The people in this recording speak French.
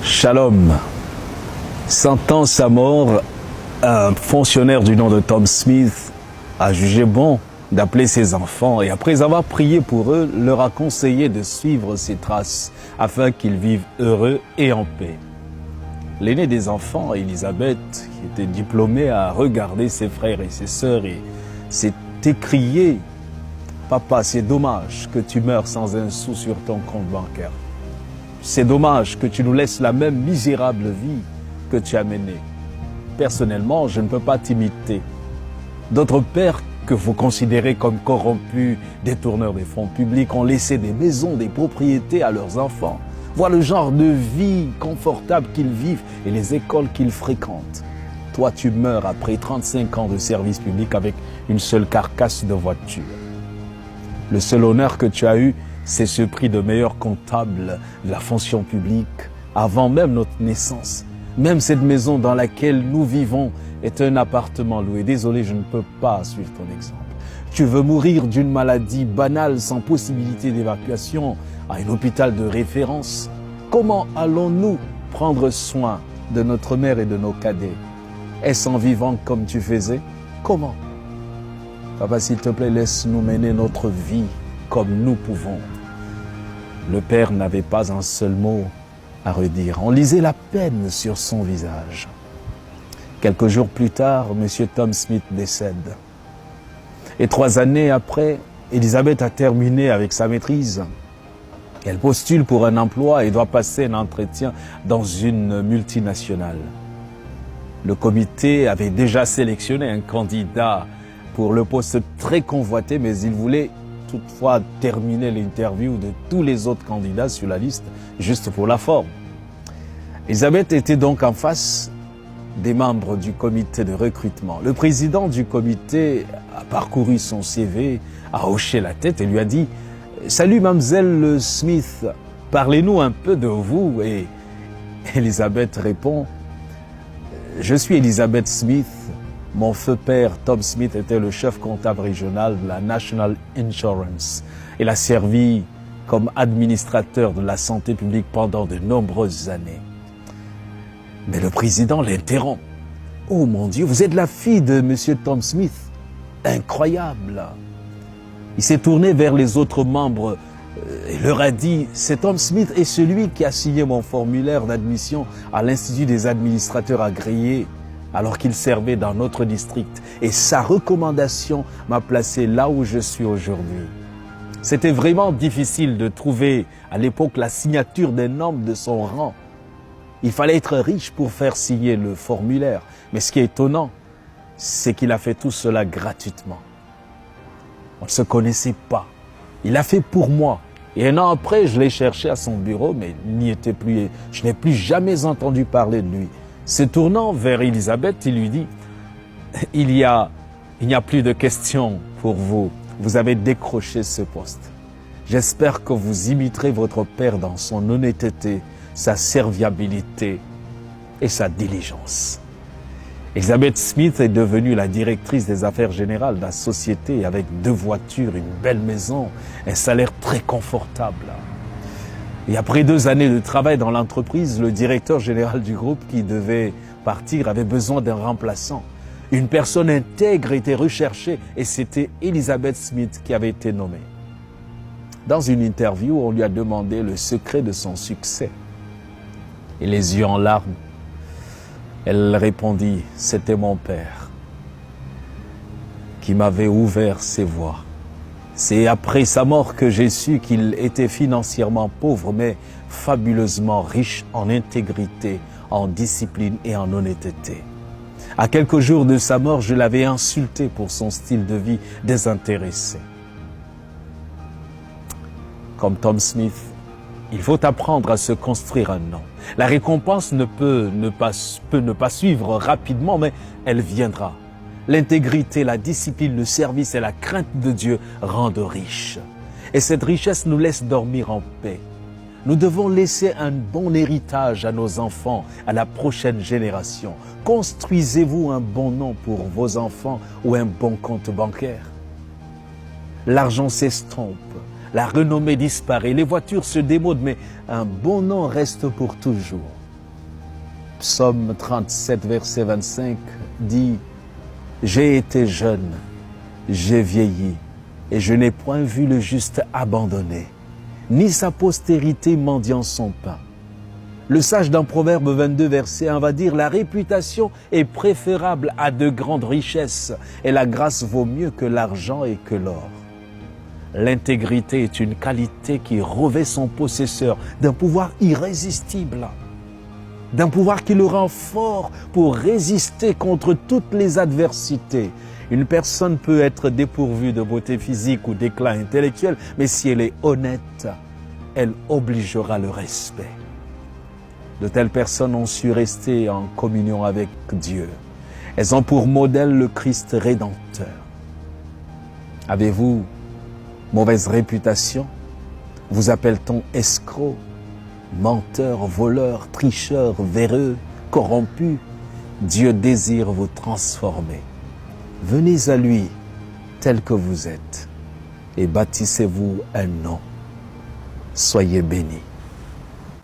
Shalom. Sentant sa mort, un fonctionnaire du nom de Tom Smith a jugé bon d'appeler ses enfants et après avoir prié pour eux, leur a conseillé de suivre ses traces afin qu'ils vivent heureux et en paix. L'aîné des enfants, Elisabeth, qui était diplômée, a regardé ses frères et ses sœurs et s'est écrié « Papa, c'est dommage que tu meurs sans un sou sur ton compte bancaire. C'est dommage que tu nous laisses la même misérable vie que tu as menée. Personnellement, je ne peux pas t'imiter. D'autres pères que vous considérez comme corrompus, détourneurs des fonds publics, ont laissé des maisons, des propriétés à leurs enfants. Vois le genre de vie confortable qu'ils vivent et les écoles qu'ils fréquentent. Toi, tu meurs après 35 ans de service public avec une seule carcasse de voiture. Le seul honneur que tu as eu, c'est ce prix de meilleur comptable de la fonction publique avant même notre naissance. Même cette maison dans laquelle nous vivons est un appartement loué. Désolé, je ne peux pas suivre ton exemple. Tu veux mourir d'une maladie banale sans possibilité d'évacuation à un hôpital de référence. Comment allons-nous prendre soin de notre mère et de nos cadets? Est-ce en vivant comme tu faisais? Comment? Papa, s'il te plaît, laisse-nous mener notre vie comme nous pouvons. Le père n'avait pas un seul mot à redire. On lisait la peine sur son visage. Quelques jours plus tard, M. Tom Smith décède. Et 3 années après, Elisabeth a terminé avec sa maîtrise. Elle postule pour un emploi et doit passer un entretien dans une multinationale. Le comité avait déjà sélectionné un candidat pour le poste très convoité, mais il voulait toutefois terminer l'interview de tous les autres candidats sur la liste, juste pour la forme. Elisabeth était donc en face des membres du comité de recrutement. Le président du comité a parcouru son CV, a hoché la tête et lui a dit « Salut mademoiselle Smith, parlez-nous un peu de vous » et Elisabeth répond « Je suis Elisabeth Smith. Mon feu père, Tom Smith, était le chef comptable régional de la National Insurance. Il a servi comme administrateur de la santé publique pendant de nombreuses années. » Mais le président l'interrompt. « Oh mon Dieu, vous êtes la fille de M. Tom Smith. Incroyable !» Il s'est tourné vers les autres membres et leur a dit « C'est Tom Smith est celui qui a signé mon formulaire d'admission à l'Institut des administrateurs agréés alors qu'il servait dans notre district. Et sa recommandation m'a placé là où je suis aujourd'hui. » C'était vraiment difficile de trouver à l'époque la signature d'un homme de son rang. Il fallait être riche pour faire signer le formulaire. Mais ce qui est étonnant, c'est qu'il a fait tout cela gratuitement. On ne se connaissait pas. Il a fait pour moi. Et un an après, je l'ai cherché à son bureau, mais il n'y était plus. Je n'ai plus jamais entendu parler de lui. Se tournant vers Elisabeth, il lui dit « Il n'y a plus de questions pour vous. Vous avez décroché ce poste. J'espère que vous imiterez votre père dans son honnêteté, sa serviabilité et sa diligence. » Elisabeth Smith est devenue la directrice des affaires générales de la société avec 2 voitures, une belle maison, un salaire très confortable. Et après 2 années de travail dans l'entreprise, le directeur général du groupe qui devait partir avait besoin d'un remplaçant. Une personne intègre était recherchée et c'était Elisabeth Smith qui avait été nommée. Dans une interview, on lui a demandé le secret de son succès. Et les yeux en larmes, elle répondit « C'était mon père qui m'avait ouvert ses voies. C'est après sa mort que j'ai su qu'il était financièrement pauvre, mais fabuleusement riche en intégrité, en discipline et en honnêteté. À quelques jours de sa mort, je l'avais insulté pour son style de vie désintéressé. » Comme Tom Smith, il faut apprendre à se construire un nom. La récompense peut ne pas suivre rapidement, mais elle viendra. L'intégrité, la discipline, le service et la crainte de Dieu rendent riches. Et cette richesse nous laisse dormir en paix. Nous devons laisser un bon héritage à nos enfants, à la prochaine génération. Construisez-vous un bon nom pour vos enfants ou un bon compte bancaire. L'argent s'estompe, la renommée disparaît, les voitures se démodent, mais un bon nom reste pour toujours. Psaume 37, verset 25 dit « J'ai été jeune, j'ai vieilli, et je n'ai point vu le juste abandonné, ni sa postérité mendiant son pain. » Le sage dans Proverbe 22, verset 1 va dire « La réputation est préférable à de grandes richesses, et la grâce vaut mieux que l'argent et que l'or. » L'intégrité est une qualité qui revêt son possesseur d'un pouvoir irrésistible, d'un pouvoir qui le rend fort pour résister contre toutes les adversités. Une personne peut être dépourvue de beauté physique ou d'éclat intellectuel, mais si elle est honnête, elle obligera le respect. De telles personnes ont su rester en communion avec Dieu. Elles ont pour modèle le Christ rédempteur. Avez-vous mauvaise réputation? Vous appelle-t-on escroc, menteur, voleur, tricheur, véreux, corrompu? Dieu désire vous transformer. Venez à lui tel que vous êtes et bâtissez-vous un nom. Soyez bénis.